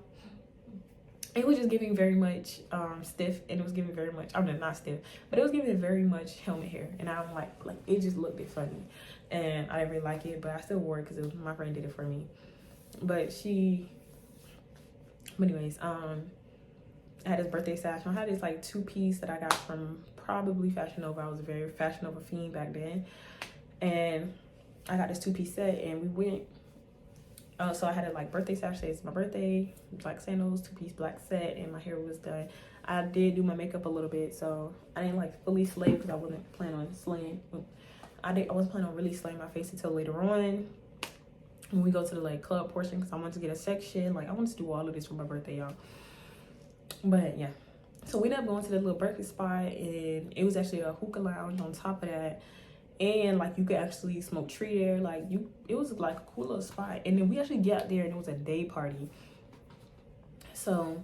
It was just giving very much stiff, and it was giving very much, I mean, not stiff, but it was giving very much helmet hair, and I don't like it just looked it funny, and I didn't really like it, but I still wore it because my friend did it for me. But anyways, I had this birthday sash. I had this like 2-piece that I got from probably Fashion Nova. I was a very Fashion Nova fiend back then, and I got this 2-piece set, and we went. So I had a like birthday sash. It's my birthday, black sandals, 2-piece black set, and my hair was done. I did do my makeup a little bit, so I didn't like fully slay because I wasn't planning on slaying. I wasn't planning on really slaying my face until later on when we go to the like club portion, because I wanted to get a section. Like I wanted to do all of this for my birthday, y'all. But yeah, so we ended up going to the little birthday spot, and it was actually a hookah lounge on top of that. And like you could actually smoke tree there, like it was like a cool little spot. And then we actually got there and it was a day party. So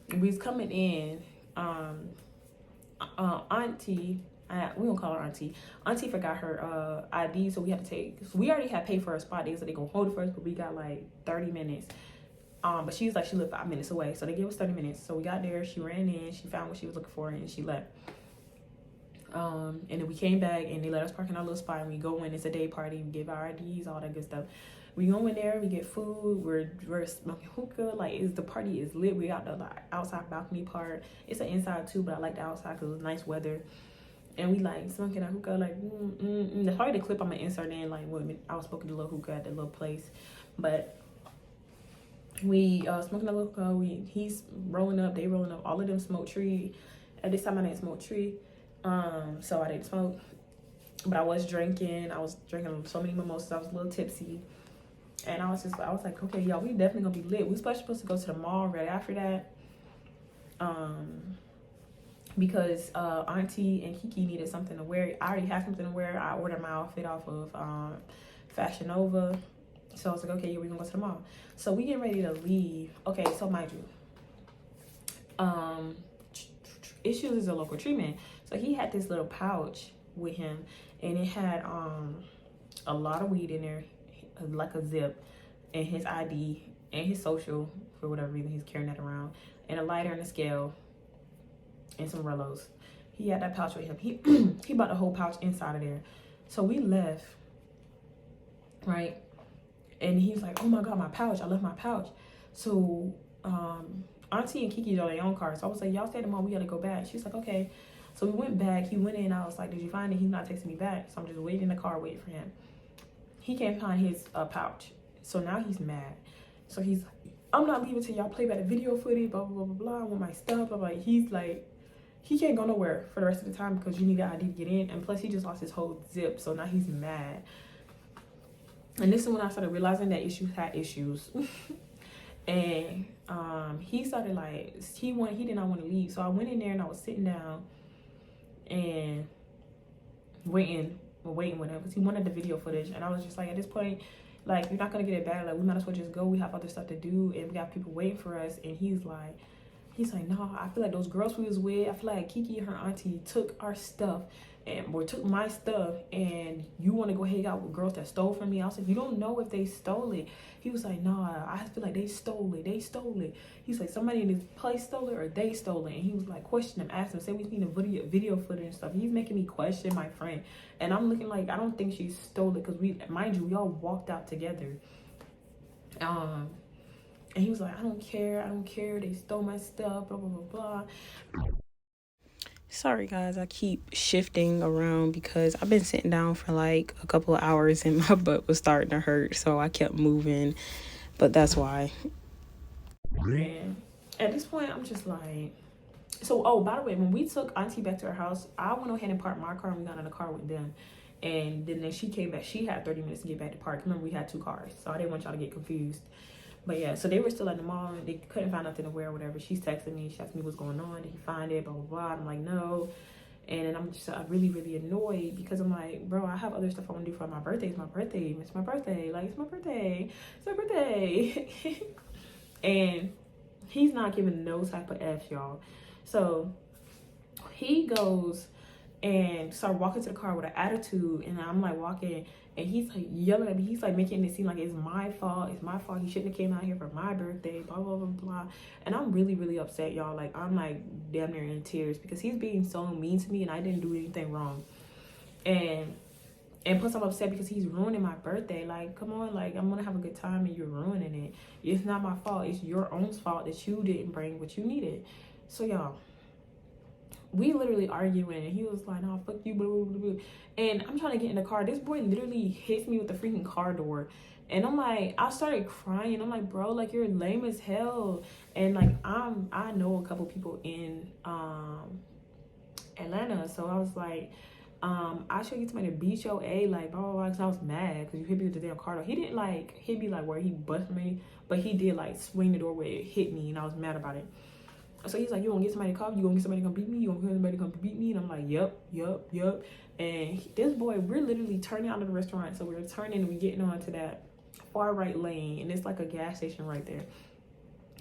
we was coming in, auntie, we don't call her auntie forgot her ID, so we had to we already had paid for a spot. They said they gonna hold it for us, but we got like 30 minutes. But she was like, she lived 5 minutes away, so they gave us 30 minutes. So we got there, she ran in, she found what she was looking for, and she left. And then we came back and they let us park in our little spot, and we go in. It's a day party. We give our IDs, all that good stuff. We go in there, we get food, we're smoking hookah. Like the party is lit. We got the like, outside balcony part. It's an inside too, but I like the outside because it was nice weather. And we like smoking a hookah, like that's probably the clip I'm gonna insert in, like when I was smoking the little hookah at the little place. But we smoking a little hookah. He's rolling up, they rolling up. All of them smoke tree. At this time I didn't smoke tree. So I didn't smoke, but I was drinking so many mimosas. I was a little tipsy, and I was like, okay, y'all, we definitely gonna be lit. We were supposed to go to the mall right after that, because auntie and Kiki needed something to wear. I already had something to wear. I ordered my outfit off of Fashion Nova, so I was like, okay, yeah, we're gonna go to the mall. So we getting ready to leave. Okay, so mind you, Issues is a local treatment. So he had this little pouch with him, and it had a lot of weed in there, like a zip, and his ID and his social, for whatever reason he's carrying that around, and a lighter and a scale and some Rellos. He had that pouch with him. He bought the whole pouch inside of there. So we left, right? And he's like, oh my God, my pouch, I left my pouch. So auntie and Kiki are their own car. So I was like, y'all stay at the mall, we gotta go back. She's like, okay. So we went back. He went in. I was like, did you find it? He's not texting me back. So I'm just waiting in the car, waiting for him. He can't find his pouch. So now he's mad. So he's like, I'm not leaving till y'all play back the video footage, blah, blah, blah, blah, blah. I want my stuff. Blah, blah. He's like, he can't go nowhere for the rest of the time because you need an ID to get in. And plus, he just lost his whole zip. So now he's mad. And this is when I started realizing that Issues had issues. And he started like, he did not want to leave. So I went in there and I was sitting down and waiting whatever, because he wanted the video footage. And I was just like, at this point, like, you're not gonna get it back. Like, we might as well just go. We have other stuff to do, and we got people waiting for us. And he's like, no, I feel like those girls we was with, I feel like Kiki and her auntie took our stuff or took my stuff, and you want to go hang out with girls that stole from me. I was like, you don't know if they stole it. He was like, nah, I feel like they stole it. He's like, somebody in this place stole it, or they stole it. And he was like, question him, ask him, say we need a video footage and stuff. He's making me question my friend, and I'm looking like, I don't think she stole it, because mind you, we all walked out together. And he was like, I don't care, they stole my stuff, blah blah blah blah. Sorry guys, I keep shifting around because I've been sitting down for like a couple of hours and my butt was starting to hurt, so I kept moving, but that's why. And at this point, I'm just like, so, oh, by the way, when we took auntie back to her house, I went ahead and parked my car, and we got in the car with them. And then she came back, she had 30 minutes to get back to park. Remember, we had 2 cars, so I didn't want y'all to get confused. But yeah, so they were still at the mall, and they couldn't find nothing to wear or whatever. She's texting me, she asked me what's going on, did he find it, blah blah blah. I'm like, no. And then I'm really, really annoyed, because I'm like, bro, I have other stuff I want to do for my birthday. It's my birthday. Like, it's my birthday. And he's not giving no type of F, y'all. So He goes and started walking to the car with an attitude, and I'm like walking, and he's like yelling at me. He's like making it seem like it's my fault. It's my fault. He shouldn't have came out here for my birthday. Blah blah blah blah. And I'm really really upset, y'all. Like I'm like damn near in tears because he's being so mean to me, and I didn't do anything wrong. And plus I'm upset because he's ruining my birthday. Like, come on, like I'm gonna have a good time and you're ruining it. It's not my fault. It's your own fault that you didn't bring what you needed. So y'all, we literally arguing, and he was like, "No, fuck you," blah, blah, blah, blah. And I'm trying to get in the car. This boy literally hits me with the freaking car door, and I'm like, I started crying. I'm like, bro, like you're lame as hell. And like I know a couple people in Atlanta, so I was like, I should get somebody to beat your A, like blah blah blah. Cause I was mad because you hit me with the damn car door. He didn't like hit me like where he busted me, but he did like swing the door where it hit me, and I was mad about it. So he's like, you gonna get somebody to call? You gonna get somebody to come beat me? You gonna get somebody to come beat me? And I'm like, yep. And this boy, we're literally turning out of the restaurant. So we're turning and we're getting onto that far right lane. And it's like a gas station right there.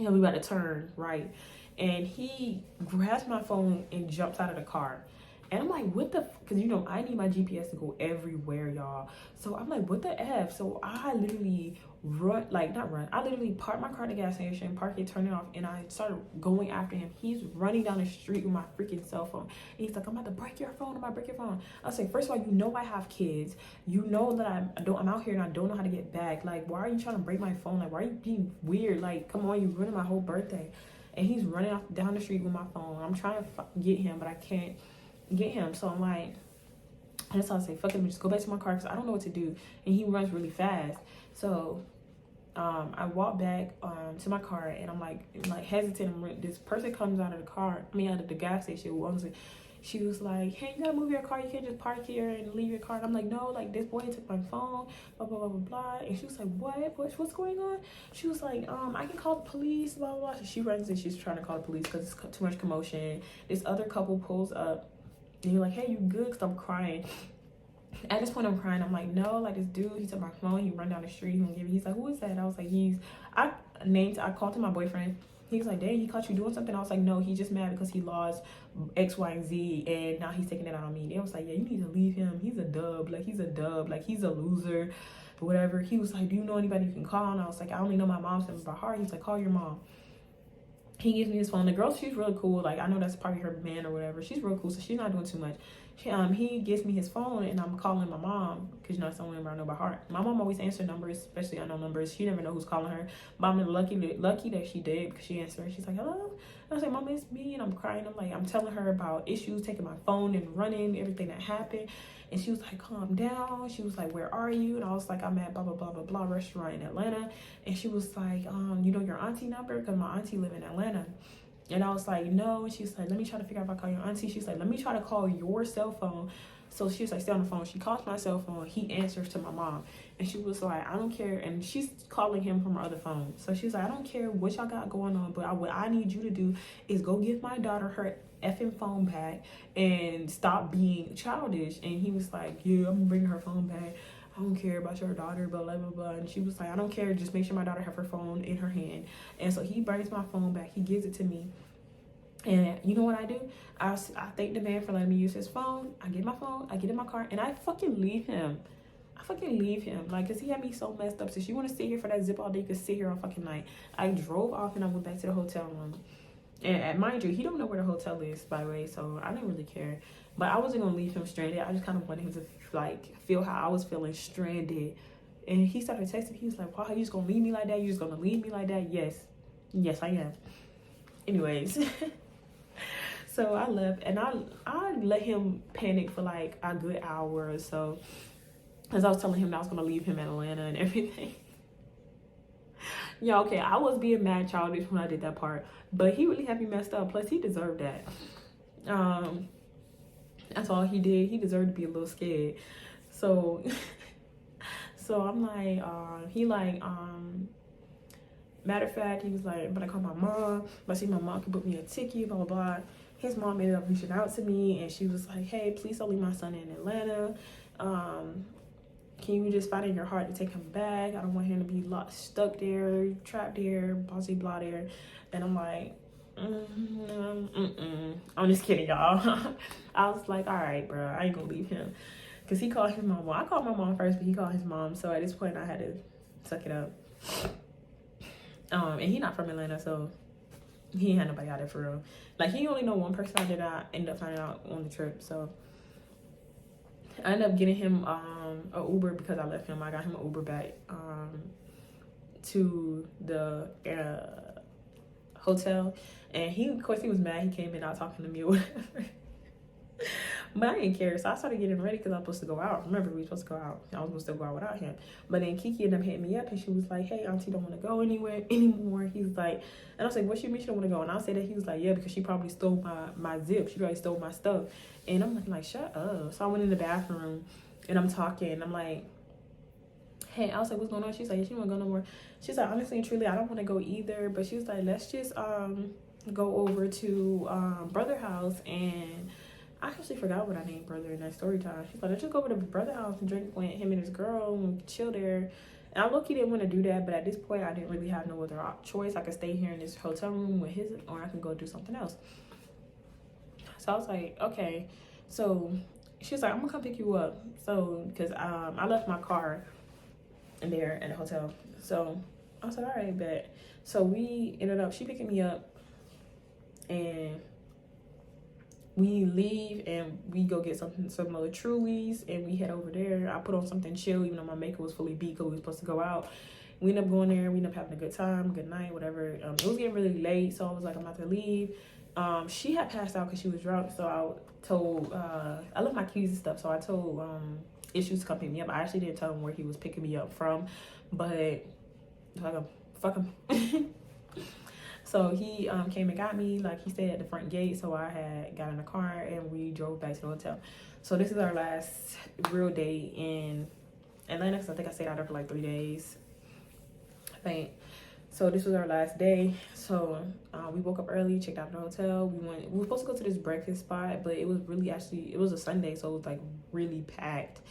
And we about to turn right. And he grabs my phone and jumps out of the car. And I'm like, what the, because you know, I need my GPS to go everywhere, y'all. So I'm like, what the F? So I literally I literally parked my car at the gas station, park it, turn it off, and I started going after him. He's running down the street with my freaking cell phone. And he's like, I'm about to break your phone, I was like, first of all, you know I have kids. You know that I'm out here and I don't know how to get back. Like, why are you trying to break my phone? Like, why are you being weird? Like, come on, you ruining my whole birthday. And he's running off down the street with my phone. I'm trying to get him, but I can't get him. So I'm like, I just want to say, fuck it, just go back to my car because I don't know what to do. And he runs really fast. So I walk back to my car, and I'm like hesitant. This person comes out of the car, out of the gas station. She was like, hey, you gotta move your car. You can't just park here and leave your car. And I'm like, no, like this boy took my phone, blah, blah, blah, blah, blah. And she was like, what's going on? She was like, I can call the police, blah, blah, blah. So she runs and she's trying to call the police because it's too much commotion. This other couple pulls up, and you're like, hey, you good? Because I'm crying. At this point I'm crying. I'm like, no, like this dude, he took my phone, he run down the street, he's like, who is that? I was like, I called him my boyfriend. He was like, dang, he caught you doing something? I was like, no, he's just mad because he lost X, Y, and Z, and now he's taking it out on me. They was like, yeah, you need to leave him. He's a dub, like he's a loser, whatever. He was like, do you know anybody you can call? And I was like, I only know my mom's number by heart. He's like, call your mom. He gives me his phone. The girl, she's really cool. Like, I know that's probably her man or whatever. She's real cool, so she's not doing too much. He gives me his phone, and I'm calling my mom because, you know, it's the only number I know by heart. My mom always answers numbers, especially unknown numbers. She never know who's calling her. But I'm lucky that she did because she answered. She's like, hello? And I was like, Mom, it's me. And I'm crying. I'm telling her about issues, taking my phone and running, everything that happened. And she was like, calm down. She was like, where are you? And I was like, I'm at blah, blah, blah, blah, blah restaurant in Atlanta. And she was like, you know your auntie number? Because my auntie live in Atlanta. And I was like, no. And she's like, let me try to figure out if I call your auntie. She's like, let me try to call your cell phone. So she was like, stay on the phone. She calls my cell phone. He answers to my mom. And she was like, I don't care. And she's calling him from her other phone. So she's like, I don't care what y'all got going on, but what I need you to do is go give my daughter her effing phone back and stop being childish. And he was like, yeah, I'm bringing her phone back. I don't care about your daughter, blah, blah, blah, blah. And she was like, I don't care. Just make sure my daughter have her phone in her hand. And so he brings my phone back. He gives it to me. And you know what I do? I thank the man for letting me use his phone. I get my phone. I get in my car. And I fucking leave him. Like, because he had me so messed up. So you want to sit here for that zip all day? You could sit here all fucking night. I drove off and I went back to the hotel room. And mind you, he don't know where the hotel is, by the way. So I didn't really care. But I wasn't going to leave him stranded. I just kind of wanted him to, like, feel how I was feeling stranded. And he started texting me. He was like, wow, you just going to leave me like that? You just going to leave me like that? Yes. Yes, I am. Anyways. So I left, and I let him panic for like a good hour or so, as I was telling him that I was gonna leave him in Atlanta and everything. Yeah, okay, I was being mad childish when I did that part, but he really had me messed up. Plus, he deserved that. That's all he did. He deserved to be a little scared. So, so I'm like, matter of fact, he was like, but I call my mom, but see my mom can put me a ticket, blah, blah, blah. His mom ended up reaching out to me, and she was like, hey, please don't leave my son in Atlanta. Can you just find in your heart to take him back? I don't want him to be stuck there, trapped there, blah, blah, blah there. And I'm like, I'm just kidding, y'all. I was like, all right, bro, I ain't gonna leave him. Because he called his mom. Well, I called my mom first, but he called his mom. So at this point, I had to suck it up. And he not from Atlanta, so he ain't had nobody out there for real. Like, he only know one person out there that I ended up finding out on the trip. So I ended up getting him a Uber because I left him. I got him an Uber back to the hotel. And he, of course, he was mad. He came in out talking to me or whatever. But I didn't care. So I started getting ready because I was supposed to go out. Remember, we were supposed to go out. I was supposed to go out without him. But then Kiki ended up hitting me up and she was like, hey, auntie don't want to go anywhere anymore. He's like, and I was like, what you mean she don't want to go? And I said that he was like, yeah, because she probably stole my zip. She probably stole my stuff. And I'm like, shut up. So I went in the bathroom and I'm talking. I'm like, hey, I was like, what's going on? She's like, she don't want to go no more. She's like, honestly and truly, I don't want to go either. But she was like, let's just go over to brother house. And I actually forgot what I named brother in that story time. She's like, let's just go over to brother house and drink with him and his girl and chill there. And I low-key didn't want to do that, but at this point I didn't really have no other choice. I could stay here in this hotel room with his, or I can go do something else. So I was like, okay. So she was like, I'm gonna come pick you up. So because I left my car in there in the hotel. So I was like, all right, bet. So we ended up, she picking me up and we leave and we go get some other Trulies and we head over there. I put on something chill even though my makeup was fully beat because we were supposed to go out. We ended up going there. We ended up having a good time, good night, whatever. It was getting really late, so I was like, I'm about to leave. She had passed out because she was drunk, so I told, I left my keys and stuff, so I told Issues to come pick me up. I actually didn't tell him where he was picking me up from, but fuck him. So he came and got me, like he stayed at the front gate. So I had got in the car and we drove back to the hotel. So this is our last real day in Atlanta. So I think I stayed out there for like 3 days, I think. So this was our last day. So we woke up early, checked out the hotel. We were supposed to go to this breakfast spot, but it was really it was a Sunday, so it was like really packed.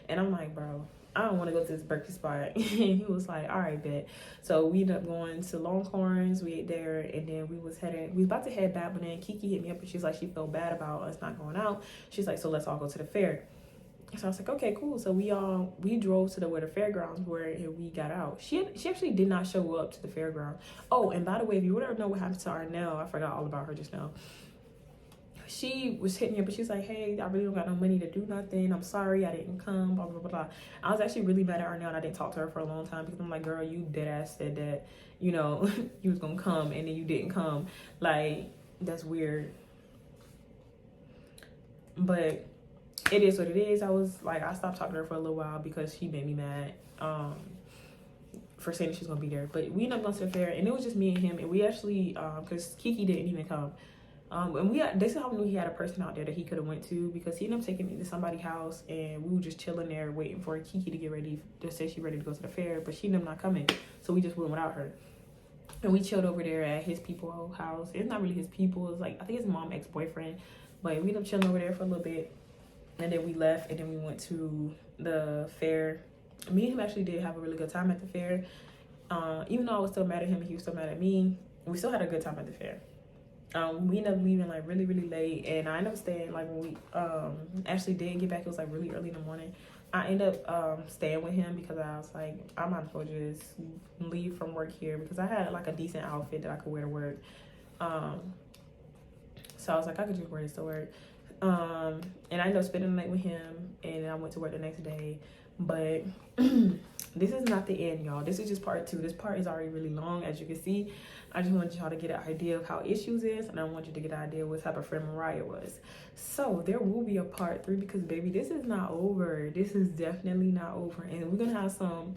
And I'm like, bro, I don't want to go to this breakfast spot. And he was like, all right, bet. So we ended up going to Longhorns. We ate there, and then we was about to head back, but then Kiki hit me up and she's like, she felt bad about us not going out. She's like, so let's all go to the fair. So I was like, okay, cool. So we drove to where the fairgrounds were and we got out. She actually did not show up to the fairground. Oh, and by the way, if you want to know what happened to Arnell, I forgot all about her just now. She was hitting me up, but she's like, hey, I really don't got no money to do nothing. I'm sorry, I didn't come, blah, blah, blah, blah. I was actually really mad at Arnell and I didn't talk to her for a long time because I'm like, girl, you dead ass said that, you know, you was gonna come and then you didn't come. Like, that's weird. But it is what it is. I stopped talking to her for a little while because she made me mad for saying she's gonna be there. But we ended up going to the fair and it was just me and him. And we actually, because Kiki didn't even come. And this is how we knew he had a person out there that he could have went to because he ended up taking me to somebody's house and we were just chilling there waiting for Kiki to get ready to say she's ready to go to the fair, but she ended up not coming. So we just went without her. And we chilled over there at his people's house. It's not really his people. It's like, I think his mom ex-boyfriend. But we ended up chilling over there for a little bit. And then we left and then we went to the fair. Me and him actually did have a really good time at the fair. Even though I was still mad at him and he was still mad at me, we still had a good time at the fair. We ended up leaving like really late and I ended up staying like when we actually did get back, it was like really early in the morning. I ended up staying with him because I was like, I might as well just leave from work here because I had like a decent outfit that I could wear to work. So I was like, I could just wear this to work. And I ended up spending the night with him and I went to work the next day. But this is not the end, y'all. This is just part 2. This part is already really long, as you can see. I just wanted y'all to get an idea of how Issues is, and I want you to get an idea of what type of friend Mariah was. So there will be a part 3 because, baby, this is not over. This is definitely not over. And we're going to have some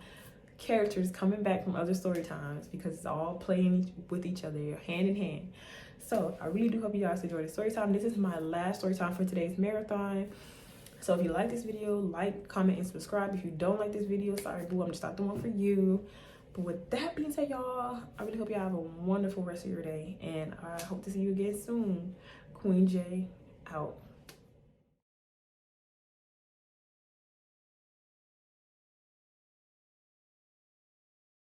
characters coming back from other story times because it's all playing with each other, hand in hand. So I really do hope you guys enjoyed the story time. This is my last story time for today's marathon. So if you like this video, like, comment, and subscribe. If you don't like this video, sorry, boo, I'm just not the one for you. But with that being said, y'all, I really hope y'all have a wonderful rest of your day. And I hope to see you again soon. Queen J, out.